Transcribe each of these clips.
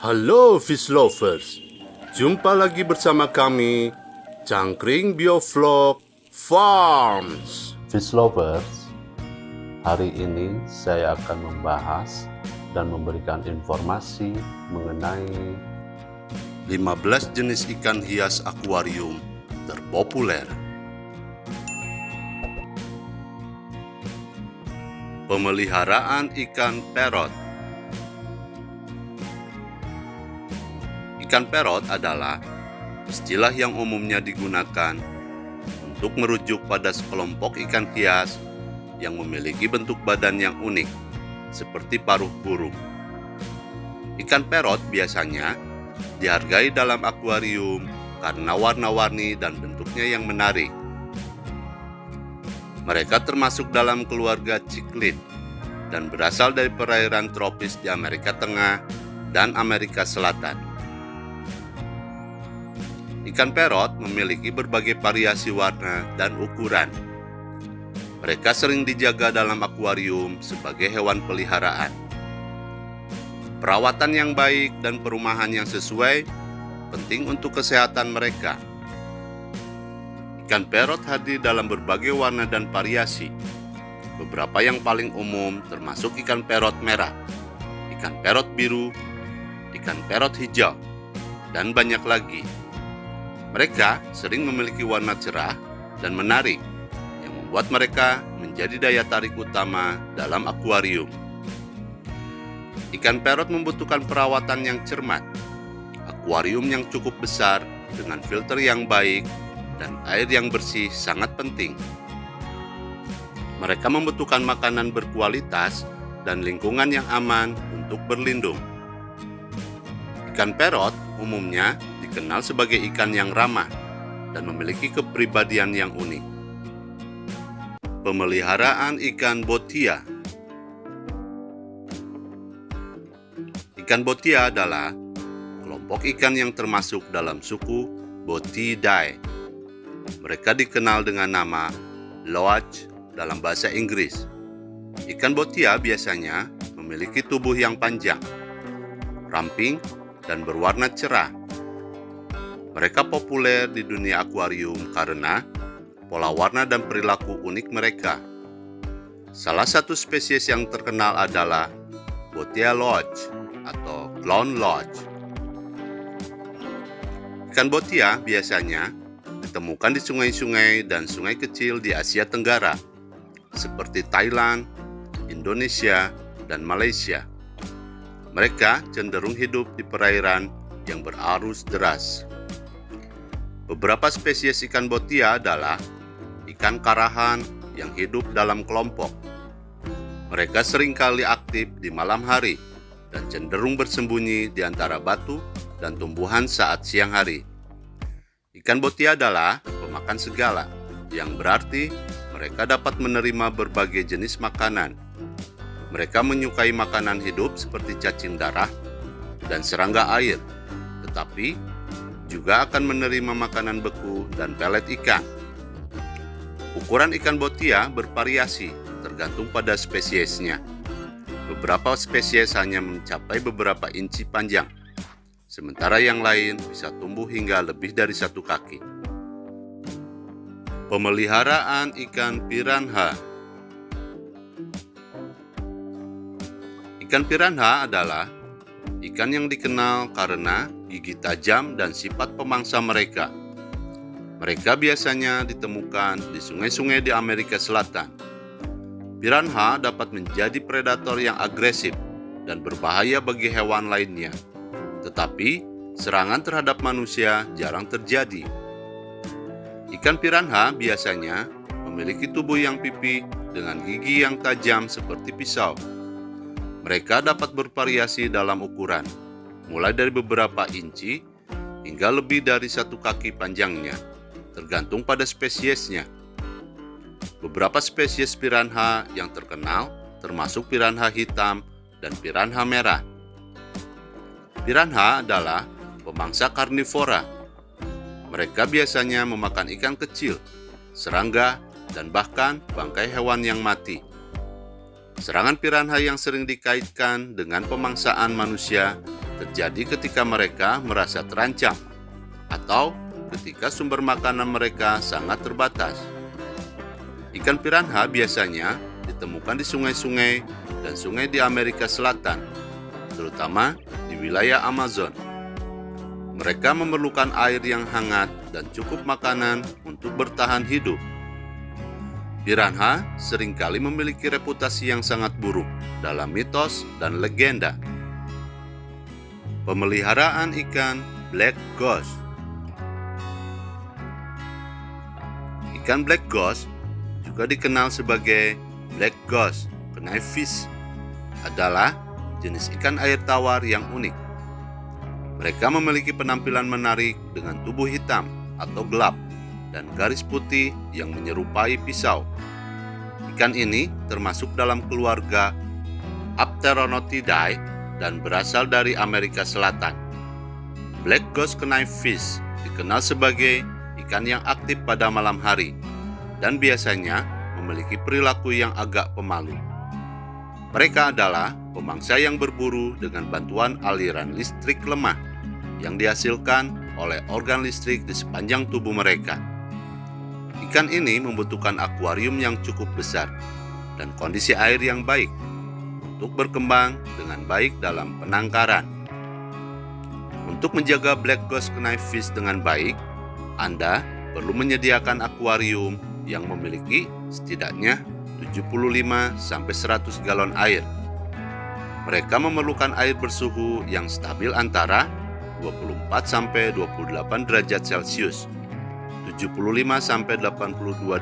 Halo Fish Lovers, jumpa lagi bersama kami Cangkring Biovlog Farms. Fish Lovers, hari ini saya akan membahas dan memberikan informasi mengenai 15 jenis ikan hias akuarium terpopuler. Pemeliharaan ikan parrot. Ikan parrot adalah istilah yang umumnya digunakan untuk merujuk pada sekelompok ikan hias yang memiliki bentuk badan yang unik, seperti paruh burung. Ikan parrot biasanya dihargai dalam akuarium karena warna-warni dan bentuknya yang menarik. Mereka termasuk dalam keluarga cichlid dan berasal dari perairan tropis di Amerika Tengah dan Amerika Selatan. Ikan parrot memiliki berbagai variasi warna dan ukuran. Mereka sering dijaga dalam akuarium sebagai hewan peliharaan. Perawatan yang baik dan perumahan yang sesuai penting untuk kesehatan mereka. Ikan parrot hadir dalam berbagai warna dan variasi. Beberapa yang paling umum termasuk ikan parrot merah, ikan parrot biru, ikan parrot hijau, dan banyak lagi. Mereka sering memiliki warna cerah dan menarik yang membuat mereka menjadi daya tarik utama dalam akuarium. Ikan parrot membutuhkan perawatan yang cermat, akuarium yang cukup besar dengan filter yang baik, dan air yang bersih sangat penting. Mereka membutuhkan makanan berkualitas dan lingkungan yang aman untuk berlindung. Ikan parrot umumnya dikenal sebagai ikan yang ramah dan memiliki kepribadian yang unik. Pemeliharaan ikan botia. Ikan botia adalah kelompok ikan yang termasuk dalam suku Botidae. Mereka dikenal dengan nama loach dalam bahasa Inggris. Ikan botia biasanya memiliki tubuh yang panjang, ramping, dan berwarna cerah. Mereka populer di dunia akuarium karena pola warna dan perilaku unik mereka. Salah satu spesies yang terkenal adalah Botia loach atau clown loach. Ikan botia biasanya ditemukan di sungai-sungai dan sungai kecil di Asia Tenggara, seperti Thailand, Indonesia, dan Malaysia. Mereka cenderung hidup di perairan yang berarus deras. Beberapa spesies ikan botia adalah ikan karahan yang hidup dalam kelompok. Mereka seringkali aktif di malam hari dan cenderung bersembunyi di antara batu dan tumbuhan saat siang hari. Ikan botia adalah pemakan segala, yang berarti mereka dapat menerima berbagai jenis makanan. Mereka menyukai makanan hidup seperti cacing darah dan serangga air, tetapi juga akan menerima makanan beku dan pelet ikan. Ukuran ikan botia bervariasi tergantung pada spesiesnya. Beberapa spesies hanya mencapai beberapa inci panjang, sementara yang lain bisa tumbuh hingga lebih dari 1 kaki. Pemeliharaan ikan piranha. Ikan piranha adalah ikan yang dikenal karena gigi tajam dan sifat pemangsa mereka. Mereka biasanya ditemukan di sungai-sungai di Amerika Selatan. Piranha dapat menjadi predator yang agresif dan berbahaya bagi hewan lainnya. Tetapi, serangan terhadap manusia jarang terjadi. Ikan piranha biasanya memiliki tubuh yang pipih dengan gigi yang tajam seperti pisau. Mereka dapat bervariasi dalam ukuran, mulai dari beberapa inci hingga lebih dari 1 kaki panjangnya, tergantung pada spesiesnya. Beberapa spesies piranha yang terkenal termasuk piranha hitam dan piranha merah. Piranha adalah pemangsa karnivora. Mereka biasanya memakan ikan kecil, serangga, dan bahkan bangkai hewan yang mati. Serangan piranha yang sering dikaitkan dengan pemangsaan manusia terjadi ketika mereka merasa terancam atau ketika sumber makanan mereka sangat terbatas. Ikan piranha biasanya ditemukan di sungai-sungai dan sungai di Amerika Selatan, terutama di wilayah Amazon. Mereka memerlukan air yang hangat dan cukup makanan untuk bertahan hidup. Piranha seringkali memiliki reputasi yang sangat buruk dalam mitos dan legenda. Pemeliharaan ikan black ghost. Ikan black ghost juga dikenal sebagai black ghost knifefish adalah jenis ikan air tawar yang unik. Mereka memiliki penampilan menarik dengan tubuh hitam atau gelap dan garis putih yang menyerupai pisau. Ikan ini termasuk dalam keluarga Apteronothidae dan berasal dari Amerika Selatan. Black ghost knifefish dikenal sebagai ikan yang aktif pada malam hari dan biasanya memiliki perilaku yang agak pemalu. Mereka adalah pemangsa yang berburu dengan bantuan aliran listrik lemah yang dihasilkan oleh organ listrik di sepanjang tubuh mereka. Ikan ini membutuhkan akuarium yang cukup besar dan kondisi air yang baik untuk berkembang dengan baik dalam penangkaran. Untuk menjaga black ghost knifefish dengan baik, Anda perlu menyediakan akuarium yang memiliki setidaknya 75-100 galon air. Mereka memerlukan air bersuhu yang stabil antara 24-28 derajat Celcius, 75-82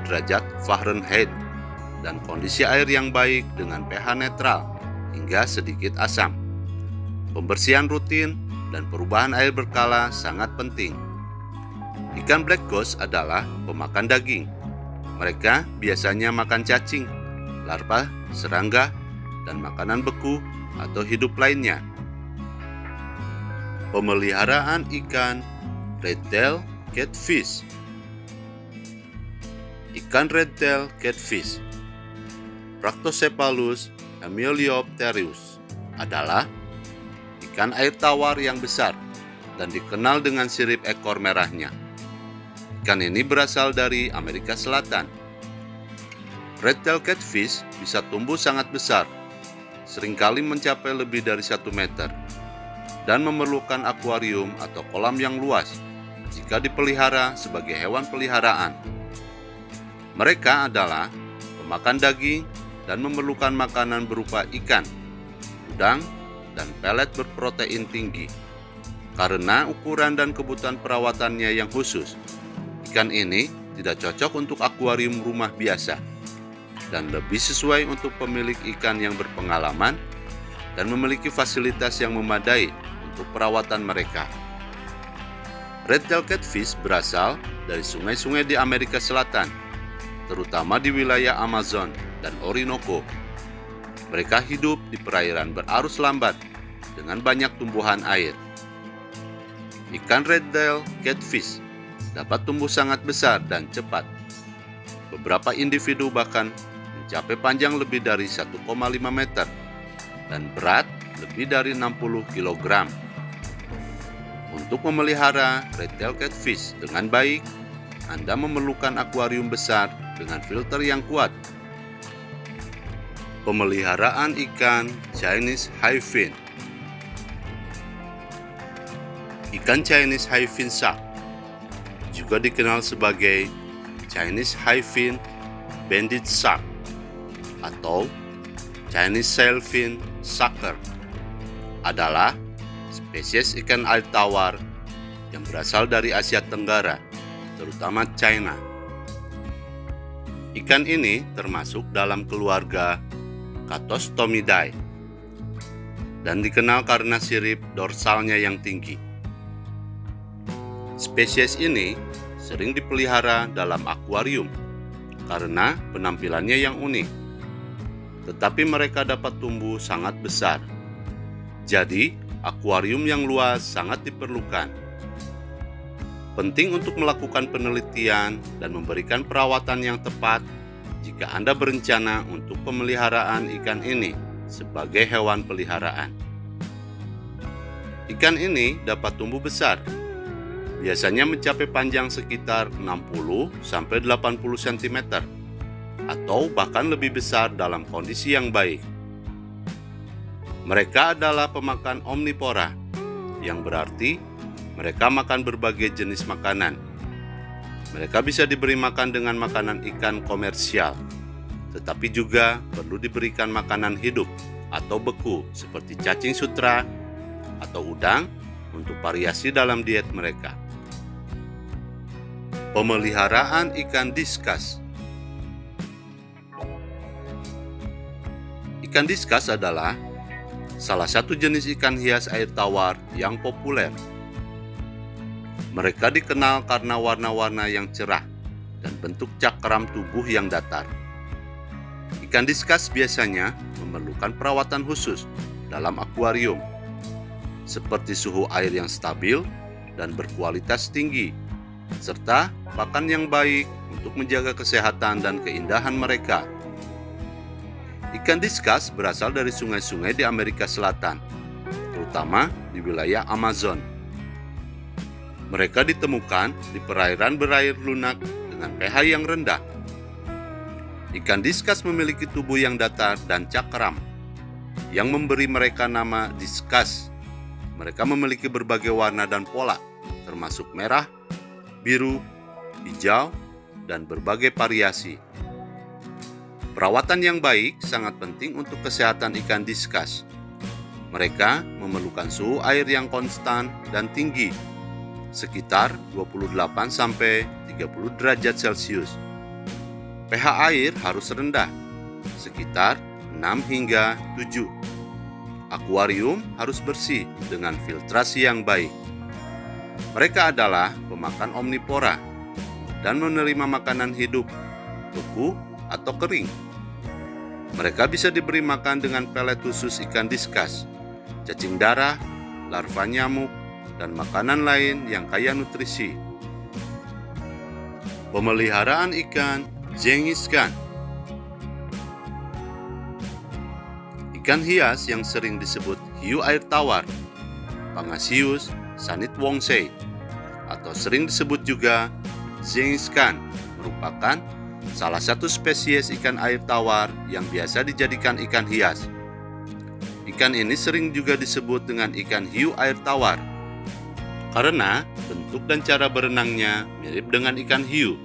derajat Fahrenheit, dan kondisi air yang baik dengan pH netral hingga sedikit asam. Pembersihan rutin dan perubahan air berkala sangat penting. Ikan black ghost adalah pemakan daging. Mereka biasanya makan cacing, larva, serangga, dan makanan beku atau hidup lainnya. Pemeliharaan ikan red-tail catfish. Ikan red-tail catfish Bractocephalus hemiliopterus adalah ikan air tawar yang besar dan dikenal dengan sirip ekor merahnya. Ikan ini berasal dari Amerika Selatan. Red-tail catfish bisa tumbuh sangat besar, seringkali mencapai lebih dari 1 meter, dan memerlukan akuarium atau kolam yang luas jika dipelihara sebagai hewan peliharaan. Mereka adalah pemakan daging dan memerlukan makanan berupa ikan, udang, dan pelet berprotein tinggi. Karena ukuran dan kebutuhan perawatannya yang khusus, ikan ini tidak cocok untuk akuarium rumah biasa dan lebih sesuai untuk pemilik ikan yang berpengalaman dan memiliki fasilitas yang memadai untuk perawatan mereka. Red-tail catfish berasal dari sungai-sungai di Amerika Selatan, terutama di wilayah Amazon dan Orinoco. Mereka hidup di perairan berarus lambat dengan banyak tumbuhan air. Ikan red-tail catfish dapat tumbuh sangat besar dan cepat. Beberapa individu bahkan mencapai panjang lebih dari 1,5 meter dan berat lebih dari 60 kg. Untuk memelihara red-tail catfish dengan baik, Anda memerlukan akuarium besar dengan filter yang kuat. Pemeliharaan ikan Chinese highfin. Ikan Chinese highfin shark juga dikenal sebagai Chinese highfin banded shark atau Chinese sailfin sucker adalah spesies ikan air tawar yang berasal dari Asia Tenggara, terutama China. Ikan ini termasuk dalam keluarga Catostomyidae dan dikenal karena sirip dorsalnya yang tinggi. Spesies ini sering dipelihara dalam akuarium karena penampilannya yang unik, tetapi mereka dapat tumbuh sangat besar. Jadi, akuarium yang luas sangat diperlukan. Penting untuk melakukan penelitian dan memberikan perawatan yang tepat jika Anda berencana untuk pemeliharaan ikan ini sebagai hewan peliharaan. Ikan ini dapat tumbuh besar, biasanya mencapai panjang sekitar 60-80 cm, atau bahkan lebih besar dalam kondisi yang baik. Mereka adalah pemakan omnivora, yang berarti mereka makan berbagai jenis makanan. Mereka bisa diberi makan dengan makanan ikan komersial, tetapi juga perlu diberikan makanan hidup atau beku seperti cacing sutra atau udang untuk variasi dalam diet mereka. Pemeliharaan ikan diskus. Ikan diskus adalah salah satu jenis ikan hias air tawar yang populer. Mereka dikenal karena warna-warna yang cerah dan bentuk cakram tubuh yang datar. Ikan diskus biasanya memerlukan perawatan khusus dalam akuarium, seperti suhu air yang stabil dan berkualitas tinggi, serta pakan yang baik untuk menjaga kesehatan dan keindahan mereka. Ikan diskus berasal dari sungai-sungai di Amerika Selatan, terutama di wilayah Amazon. Mereka ditemukan di perairan berair lunak dengan pH yang rendah. Ikan diskus memiliki tubuh yang datar dan cakram, yang memberi mereka nama diskus. Mereka memiliki berbagai warna dan pola, termasuk merah, biru, hijau, dan berbagai variasi. Perawatan yang baik sangat penting untuk kesehatan ikan diskus. Mereka memerlukan suhu air yang konstan dan tinggi, sekitar 28-30 derajat Celcius. pH air harus rendah, sekitar 6 hingga 7. Akuarium harus bersih dengan filtrasi yang baik. Mereka adalah pemakan omnivora dan menerima makanan hidup, beku atau kering. Mereka bisa diberi makan dengan pelet khusus ikan diskus, cacing darah, larva nyamuk, dan makanan lain yang kaya nutrisi. Pemeliharaan ikan Genghis-Khan. Ikan hias yang sering disebut hiu air tawar, Pangasius sanitwongsei, atau sering disebut juga Genghis-Khan, merupakan salah satu spesies ikan air tawar yang biasa dijadikan ikan hias. Ikan ini sering juga disebut dengan ikan hiu air tawar, karena bentuk dan cara berenangnya mirip dengan ikan hiu.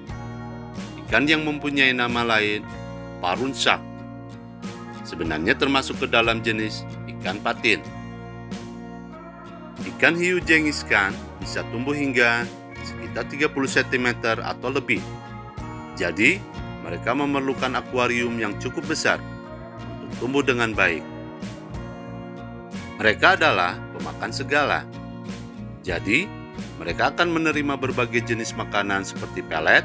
Ikan yang mempunyai nama lain, parunsak, sebenarnya termasuk ke dalam jenis ikan patin. Ikan hiu Genghis-Khan bisa tumbuh hingga sekitar 30 cm atau lebih. Jadi, mereka memerlukan akuarium yang cukup besar untuk tumbuh dengan baik. Mereka adalah pemakan segala. Jadi, mereka akan menerima berbagai jenis makanan seperti pelet,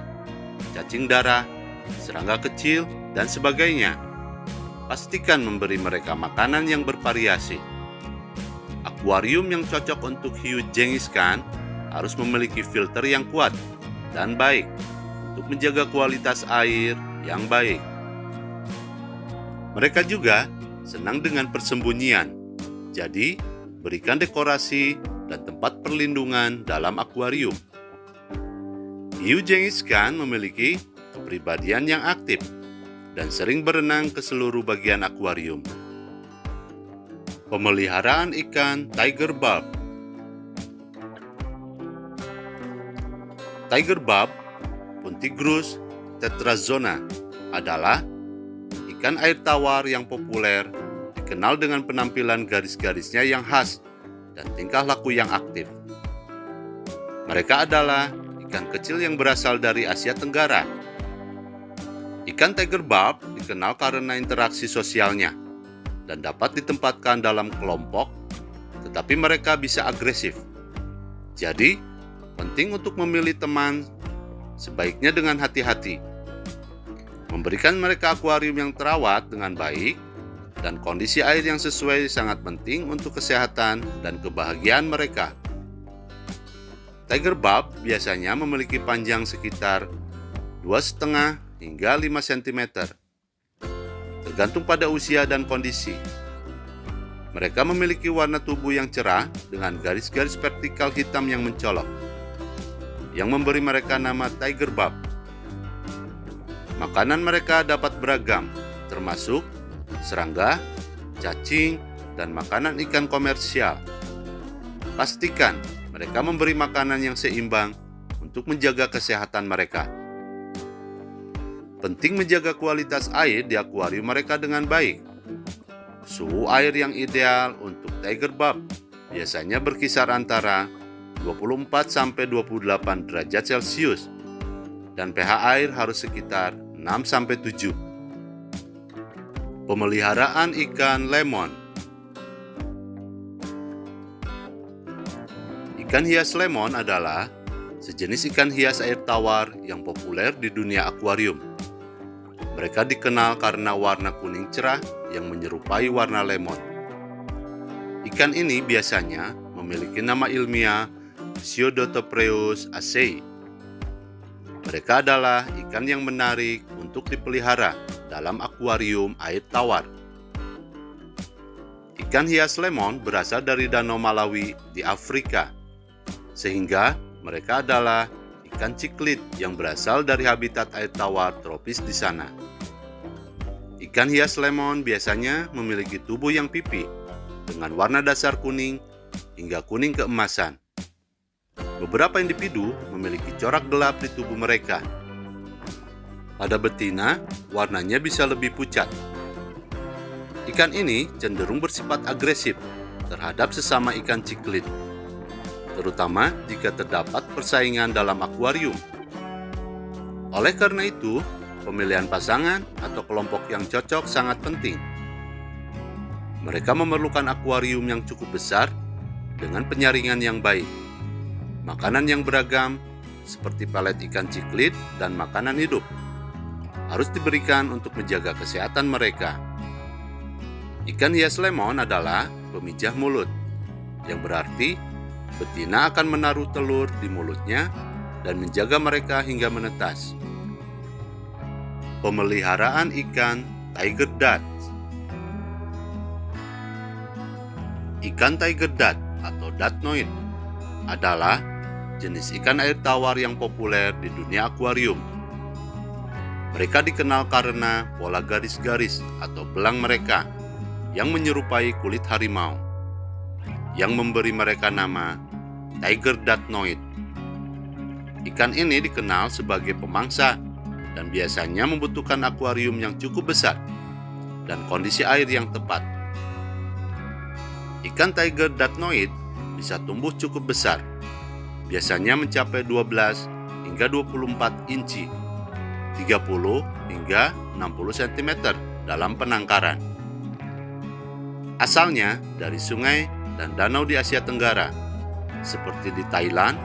cacing darah, serangga kecil, dan sebagainya. Pastikan memberi mereka makanan yang bervariasi. Akuarium yang cocok untuk hiu Genghis-Khan harus memiliki filter yang kuat dan baik untuk menjaga kualitas air yang baik. Mereka juga senang dengan persembunyian, jadi berikan dekorasi dan tempat perlindungan dalam akuarium. Hiu Genghis-Khan memiliki kepribadian yang aktif dan sering berenang ke seluruh bagian akuarium. Pemeliharaan ikan tiger barb. Tiger barb Puntigrus tetrazona adalah ikan air tawar yang populer, dikenal dengan penampilan garis-garisnya yang khas dan tingkah laku yang aktif. Mereka adalah ikan kecil yang berasal dari Asia Tenggara. Ikan tiger barb dikenal karena interaksi sosialnya dan dapat ditempatkan dalam kelompok, tetapi mereka bisa agresif. Jadi, penting untuk memilih teman sebaiknya dengan hati-hati. Memberikan mereka akuarium yang terawat dengan baik dan kondisi air yang sesuai sangat penting untuk kesehatan dan kebahagiaan mereka. Tiger barb biasanya memiliki panjang sekitar 2,5 hingga 5 cm, tergantung pada usia dan kondisi. Mereka memiliki warna tubuh yang cerah dengan garis-garis vertikal hitam yang mencolok, yang memberi mereka nama tiger barb. Makanan mereka dapat beragam, termasuk serangga, cacing, dan makanan ikan komersial. Pastikan mereka memberi makanan yang seimbang untuk menjaga kesehatan mereka. Penting menjaga kualitas air di akuarium mereka dengan baik. Suhu air yang ideal untuk tiger barb biasanya berkisar antara 24-28 derajat Celcius dan pH air harus sekitar 6-7. Pemeliharaan ikan lemon. Ikan hias lemon adalah sejenis ikan hias air tawar yang populer di dunia akuarium. Mereka dikenal karena warna kuning cerah yang menyerupai warna lemon. Ikan ini biasanya memiliki nama ilmiah Pseudotopreus acei. Mereka adalah ikan yang menarik untuk dipelihara dalam akuarium air tawar. Ikan hias lemon berasal dari Danau Malawi di Afrika, sehingga mereka adalah ikan ciklit yang berasal dari habitat air tawar tropis di sana. Ikan hias lemon biasanya memiliki tubuh yang pipi dengan warna dasar kuning hingga kuning keemasan. Beberapa individu memiliki corak gelap di tubuh mereka. Pada betina, warnanya bisa lebih pucat. Ikan ini cenderung bersifat agresif terhadap sesama ikan ciklit, terutama jika terdapat persaingan dalam akuarium. Oleh karena itu, pemilihan pasangan atau kelompok yang cocok sangat penting. Mereka memerlukan akuarium yang cukup besar dengan penyaringan yang baik, makanan yang beragam seperti pelet ikan ciklit dan makanan hidup harus diberikan untuk menjaga kesehatan mereka. Ikan hias lemon adalah pemijah mulut, yang berarti betina akan menaruh telur di mulutnya dan menjaga mereka hingga menetas. Pemeliharaan ikan tiger dart. Ikan tiger dart atau datnoid adalah jenis ikan air tawar yang populer di dunia akuarium. Mereka dikenal karena pola garis-garis atau belang mereka yang menyerupai kulit harimau, yang memberi mereka nama tiger datnoid. Ikan ini dikenal sebagai pemangsa dan biasanya membutuhkan akuarium yang cukup besar dan kondisi air yang tepat. Ikan tiger datnoid bisa tumbuh cukup besar, biasanya mencapai 12 hingga 24 inci, 30 hingga 60 cm dalam penangkaran. Asalnya dari sungai dan danau di Asia Tenggara, seperti di Thailand,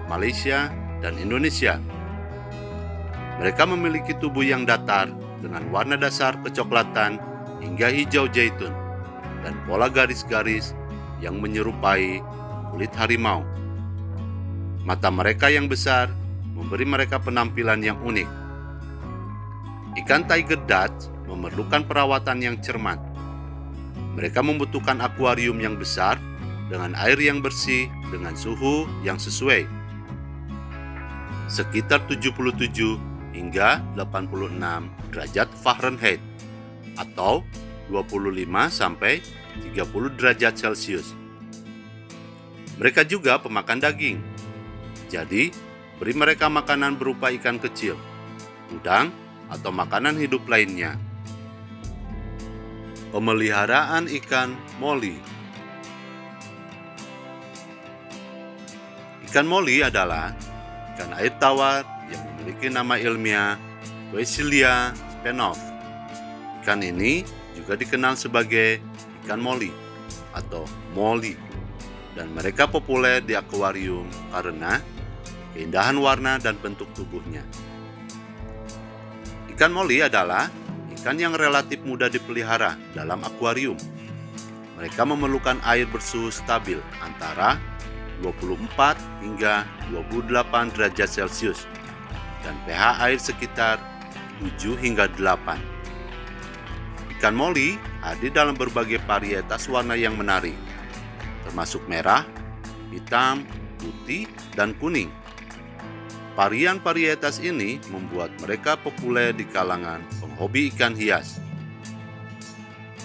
Malaysia, dan Indonesia. Mereka memiliki tubuh yang datar dengan warna dasar kecoklatan hingga hijau zaitun dan pola garis-garis yang menyerupai kulit harimau. Mata mereka yang besar memberi mereka penampilan yang unik. Ikan tiger dart memerlukan perawatan yang cermat. Mereka membutuhkan akuarium yang besar dengan air yang bersih dengan suhu yang sesuai, sekitar 77 hingga 86 derajat Fahrenheit atau 25 sampai 30 derajat Celcius. Mereka juga pemakan daging. Jadi, beri mereka makanan berupa ikan kecil, udang, atau makanan hidup lainnya. Pemeliharaan ikan molly. Ikan molly adalah ikan air tawar yang memiliki nama ilmiah Weissellia spanoff. Ikan ini juga dikenal sebagai ikan molly atau molly, dan mereka populer di akuarium karena keindahan warna dan bentuk tubuhnya. Ikan molly adalah ikan yang relatif mudah dipelihara dalam akuarium. Mereka memerlukan air bersuhu stabil antara 24 hingga 28 derajat Celcius dan pH air sekitar 7 hingga 8. Ikan molly hadir dalam berbagai varietas warna yang menarik, termasuk merah, hitam, putih, dan kuning. Varian varietas ini membuat mereka populer di kalangan penghobi ikan hias.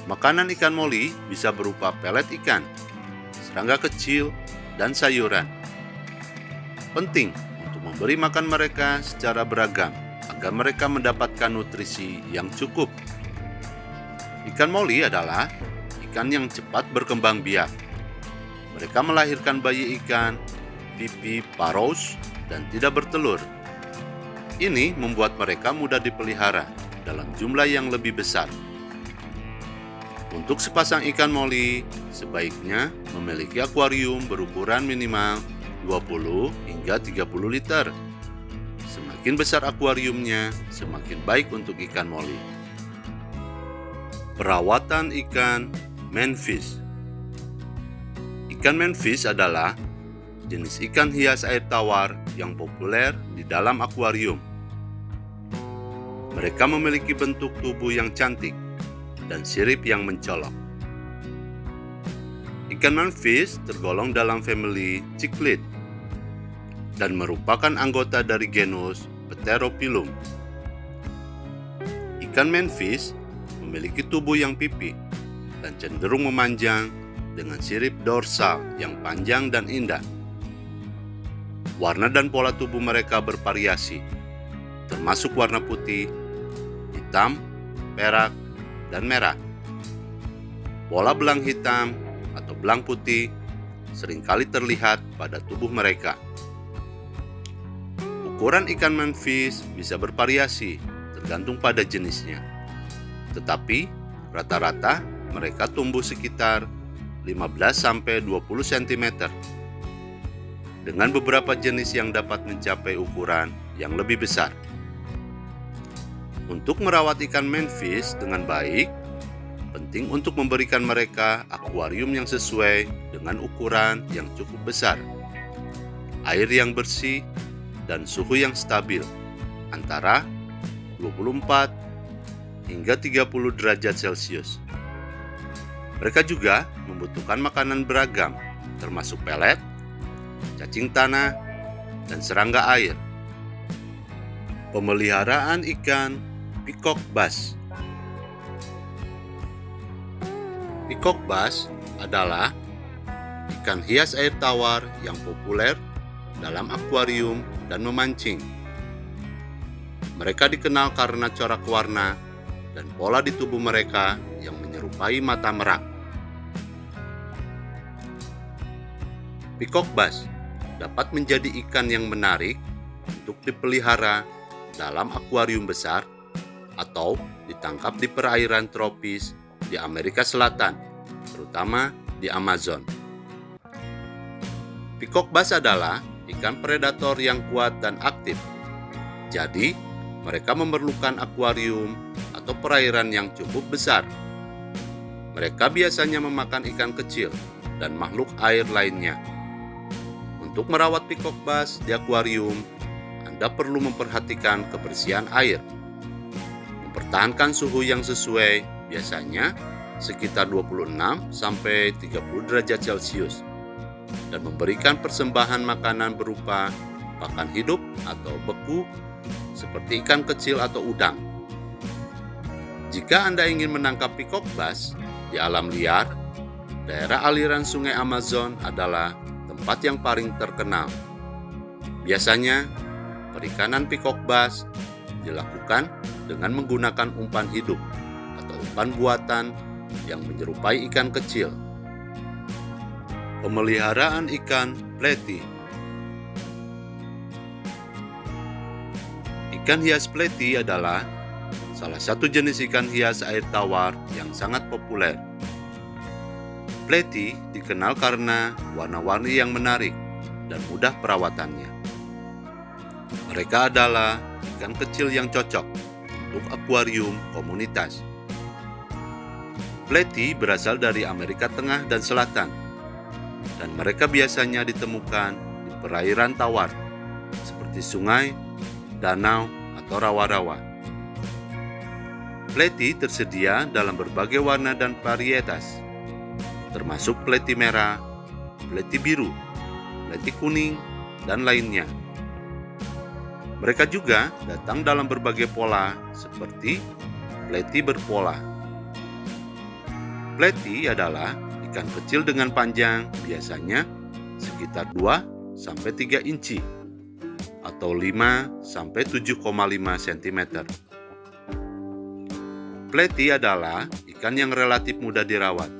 Makanan ikan moli bisa berupa pelet ikan, serangga kecil, dan sayuran. Penting untuk memberi makan mereka secara beragam agar mereka mendapatkan nutrisi yang cukup. Ikan moli adalah ikan yang cepat berkembang biak. Mereka melahirkan bayi ikan, viviparous, dan tidak bertelur. Ini membuat mereka mudah dipelihara dalam jumlah yang lebih besar. Untuk sepasang ikan moli, sebaiknya memiliki akuarium berukuran minimal 20 hingga 30 liter. Semakin besar akuariumnya, semakin baik untuk ikan moli. Perawatan ikan manfish. Ikan manfish adalah jenis ikan hias air tawar yang populer di dalam akuarium. Mereka memiliki bentuk tubuh yang cantik dan sirip yang mencolok. Ikan manfish tergolong dalam famili cichlid dan merupakan anggota dari genus Pterophyllum. Ikan manfish memiliki tubuh yang pipih dan cenderung memanjang dengan sirip dorsal yang panjang dan indah. Warna dan pola tubuh mereka bervariasi, termasuk warna putih, hitam, perak, dan merah. Pola belang hitam atau belang putih seringkali terlihat pada tubuh mereka. Ukuran ikan manfish bisa bervariasi tergantung pada jenisnya, tetapi rata-rata mereka tumbuh sekitar 15-20 cm. Dengan beberapa jenis yang dapat mencapai ukuran yang lebih besar. Untuk merawat ikan manfish dengan baik, penting untuk memberikan mereka akuarium yang sesuai dengan ukuran yang cukup besar, air yang bersih, dan suhu yang stabil antara 24 hingga 30 derajat Celcius. Mereka juga membutuhkan makanan beragam, termasuk pelet, cacing tanah, dan serangga air. Pemeliharaan ikan peacock bass. Peacock bass adalah ikan hias air tawar yang populer dalam akuarium dan memancing. Mereka dikenal karena corak warna dan pola di tubuh mereka yang menyerupai mata merak. Peacock bass dapat menjadi ikan yang menarik untuk dipelihara dalam akuarium besar atau ditangkap di perairan tropis di Amerika Selatan, terutama di Amazon. Peacock bass adalah ikan predator yang kuat dan aktif. Jadi, mereka memerlukan akuarium atau perairan yang cukup besar. Mereka biasanya memakan ikan kecil dan makhluk air lainnya. Untuk merawat peacock bass di akuarium, Anda perlu memperhatikan kebersihan air, mempertahankan suhu yang sesuai, biasanya sekitar 26-30 derajat Celcius, dan memberikan persembahan makanan berupa pakan hidup atau beku seperti ikan kecil atau udang. Jika Anda ingin menangkap peacock bass di alam liar, daerah aliran sungai Amazon adalah tempat yang paling terkenal. Biasanya, perikanan peacock bass dilakukan dengan menggunakan umpan hidup atau umpan buatan yang menyerupai ikan kecil. Pemeliharaan ikan platy. Ikan hias platy adalah salah satu jenis ikan hias air tawar yang sangat populer. Platy dikenal karena warna-warni yang menarik dan mudah perawatannya. Mereka adalah ikan kecil yang cocok untuk akuarium komunitas. Platy berasal dari Amerika Tengah dan Selatan, dan mereka biasanya ditemukan di perairan tawar seperti sungai, danau, atau rawa-rawa. Pleti tersedia dalam berbagai warna dan varietas, termasuk pleti merah, pleti biru, pleti kuning, dan lainnya. Mereka juga datang dalam berbagai pola seperti pleti berpola. Pleti adalah ikan kecil dengan panjang biasanya sekitar 2-3 inci atau 5-7,5 cm. Pleti adalah ikan yang relatif mudah dirawat.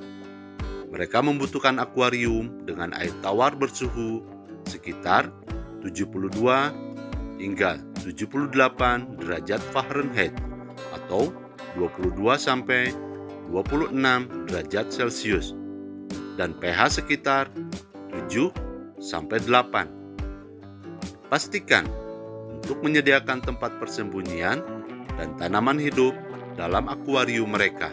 Mereka membutuhkan akuarium dengan air tawar bersuhu sekitar 72 hingga 78 derajat Fahrenheit atau 22 sampai 26 derajat Celcius dan pH sekitar 7 sampai 8. Pastikan untuk menyediakan tempat persembunyian dan tanaman hidup dalam akuarium mereka.